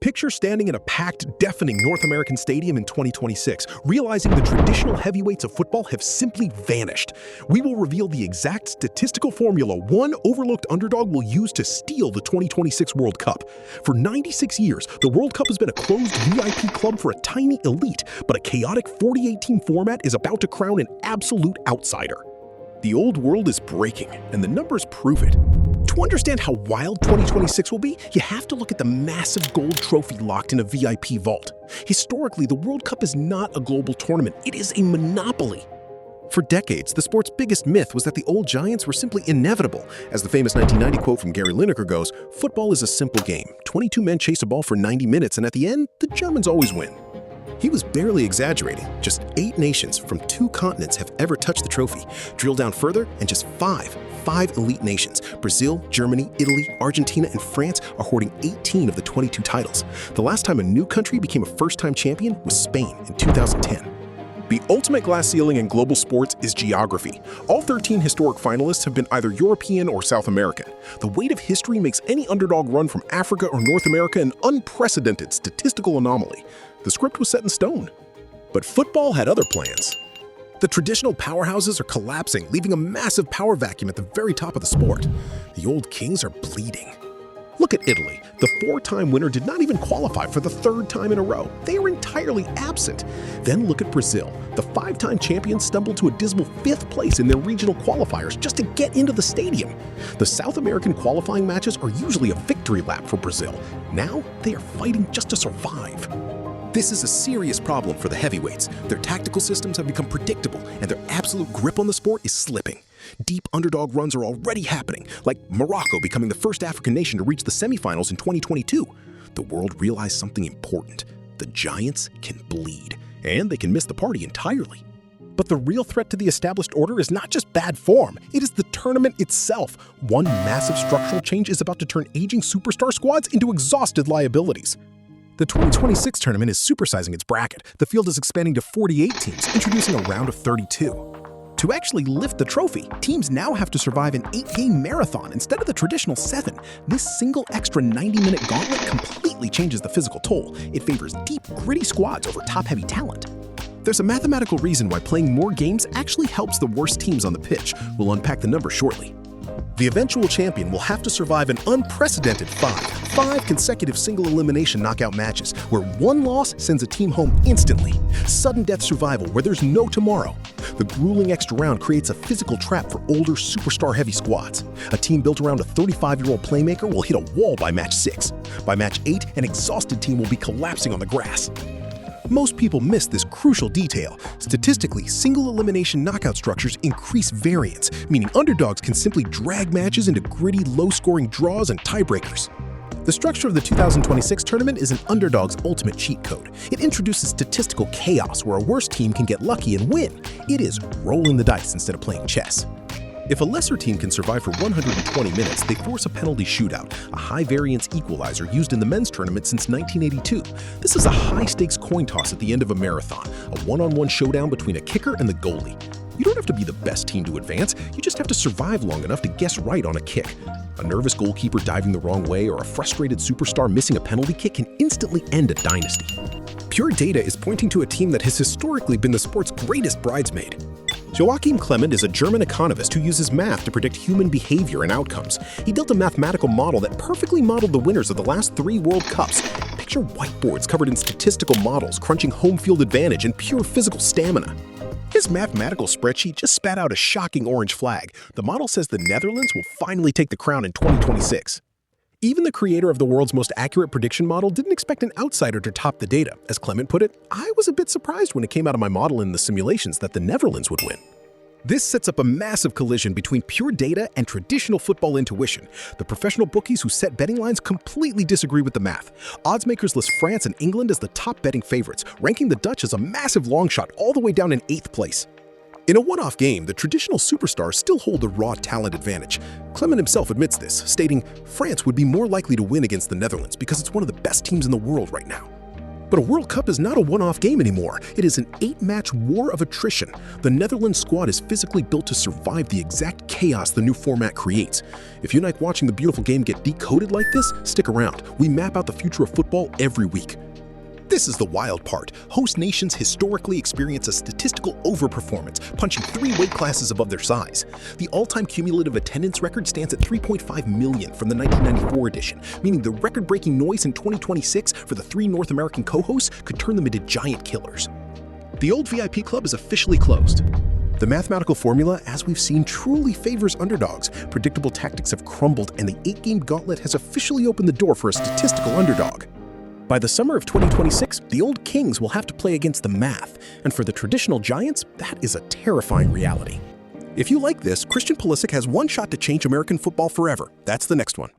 Picture standing in a packed, deafening North American stadium in 2026, realizing the traditional heavyweights of football have simply vanished. We will reveal the exact statistical formula one overlooked underdog will use to steal the 2026 World Cup. For 96 years, the World Cup has been a closed VIP club for a tiny elite, but a chaotic 48-team format is about to crown an absolute outsider. The old world is breaking, and the numbers prove it. To understand how wild 2026 will be, you have to look at the massive gold trophy locked in a VIP vault. Historically, the World Cup is not a global tournament, it is a monopoly. For decades, the sport's biggest myth was that the old giants were simply inevitable. As the famous 1990 quote from Gary Lineker goes, "Football is a simple game. 22 men chase a ball for 90 minutes, and at the end, the Germans always win." He was barely exaggerating. Just 8 nations from 2 continents have ever touched the trophy. Drill down further, and just 5 elite nations, Brazil, Germany, Italy, Argentina, and France, are hoarding 18 of the 22 titles. The last time a new country became a first-time champion was Spain in 2010. The ultimate glass ceiling in global sports is geography. All 13 historic finalists have been either European or South American. The weight of history makes any underdog run from Africa or North America an unprecedented statistical anomaly. The script was set in stone. But football had other plans. The traditional powerhouses are collapsing, leaving a massive power vacuum at the very top of the sport. The old kings are bleeding. Look at Italy. The 4-time winner did not even qualify for the 3rd time in a row. They are entirely absent. Then look at Brazil. The 5-time champions stumbled to a dismal 5th place in their regional qualifiers just to get into the stadium. The South American qualifying matches are usually a victory lap for Brazil. Now they are fighting just to survive. This is a serious problem for the heavyweights. Their tactical systems have become predictable, and their absolute grip on the sport is slipping. Deep underdog runs are already happening, like Morocco becoming the first African nation to reach the semifinals in 2022. The world realized something important. The giants can bleed, and they can miss the party entirely. But the real threat to the established order is not just bad form, it is the tournament itself. One massive structural change is about to turn aging superstar squads into exhausted liabilities. The 2026 tournament is supersizing its bracket. The field is expanding to 48 teams, introducing a round of 32. To actually lift the trophy, teams now have to survive an 8-game marathon instead of the traditional 7. This single extra 90-minute gauntlet completely changes the physical toll. It favors deep, gritty squads over top-heavy talent. There's a mathematical reason why playing more games actually helps the worst teams on the pitch. We'll unpack the numbers shortly. The eventual champion will have to survive an unprecedented 5 consecutive single-elimination knockout matches, where one loss sends a team home instantly. Sudden death survival where there's no tomorrow. The grueling extra round creates a physical trap for older, superstar-heavy squads. A team built around a 35-year-old playmaker will hit a wall by match 6. By match 8, an exhausted team will be collapsing on the grass. Most people miss this crucial detail. Statistically, single-elimination knockout structures increase variance, meaning underdogs can simply drag matches into gritty, low-scoring draws and tiebreakers. The structure of the 2026 tournament is an underdog's ultimate cheat code. It introduces statistical chaos where a worse team can get lucky and win. It is rolling the dice instead of playing chess. If a lesser team can survive for 120 minutes, they force a penalty shootout, a high-variance equalizer used in the men's tournament since 1982. This is a high-stakes coin toss at the end of a marathon, a one-on-one showdown between a kicker and the goalie. You don't have to be the best team to advance, you just have to survive long enough to guess right on a kick. A nervous goalkeeper diving the wrong way or a frustrated superstar missing a penalty kick can instantly end a dynasty. Pure data is pointing to a team that has historically been the sport's greatest bridesmaid. Joachim Clement is a German economist who uses math to predict human behavior and outcomes. He built a mathematical model that perfectly modeled the winners of the last 3 World Cups. Picture whiteboards covered in statistical models, crunching home field advantage and pure physical stamina. His mathematical spreadsheet just spat out a shocking orange flag. The model says the Netherlands will finally take the crown in 2026. Even the creator of the world's most accurate prediction model didn't expect an outsider to top the data. As Clement put it, "I was a bit surprised when it came out of my model in the simulations that the Netherlands would win." This sets up a massive collision between pure data and traditional football intuition. The professional bookies who set betting lines completely disagree with the math. Odds makers list France and England as the top betting favorites, ranking the Dutch as a massive long shot all the way down in 8th place. In a one-off game, the traditional superstars still hold the raw talent advantage. Clement himself admits this, stating, "France would be more likely to win against the Netherlands because it's one of the best teams in the world right now." But a World Cup is not a one-off game anymore. It is an 8-match war of attrition. The Netherlands squad is physically built to survive the exact chaos the new format creates. If you like watching the beautiful game get decoded like this, stick around. We map out the future of football every week. This is the wild part. Host nations historically experience a statistical overperformance, punching 3 weight classes above their size. The all-time cumulative attendance record stands at 3.5 million from the 1994 edition, meaning the record-breaking noise in 2026 for the 3 North American co-hosts could turn them into giant killers. The old VIP club is officially closed. The mathematical formula, as we've seen, truly favors underdogs. Predictable tactics have crumbled, and the 8-game gauntlet has officially opened the door for a statistical underdog. By the summer of 2026, the old kings will have to play against the math, and for the traditional giants, that is a terrifying reality. If you like this, Christian Pulisic has one shot to change American football forever. That's the next one.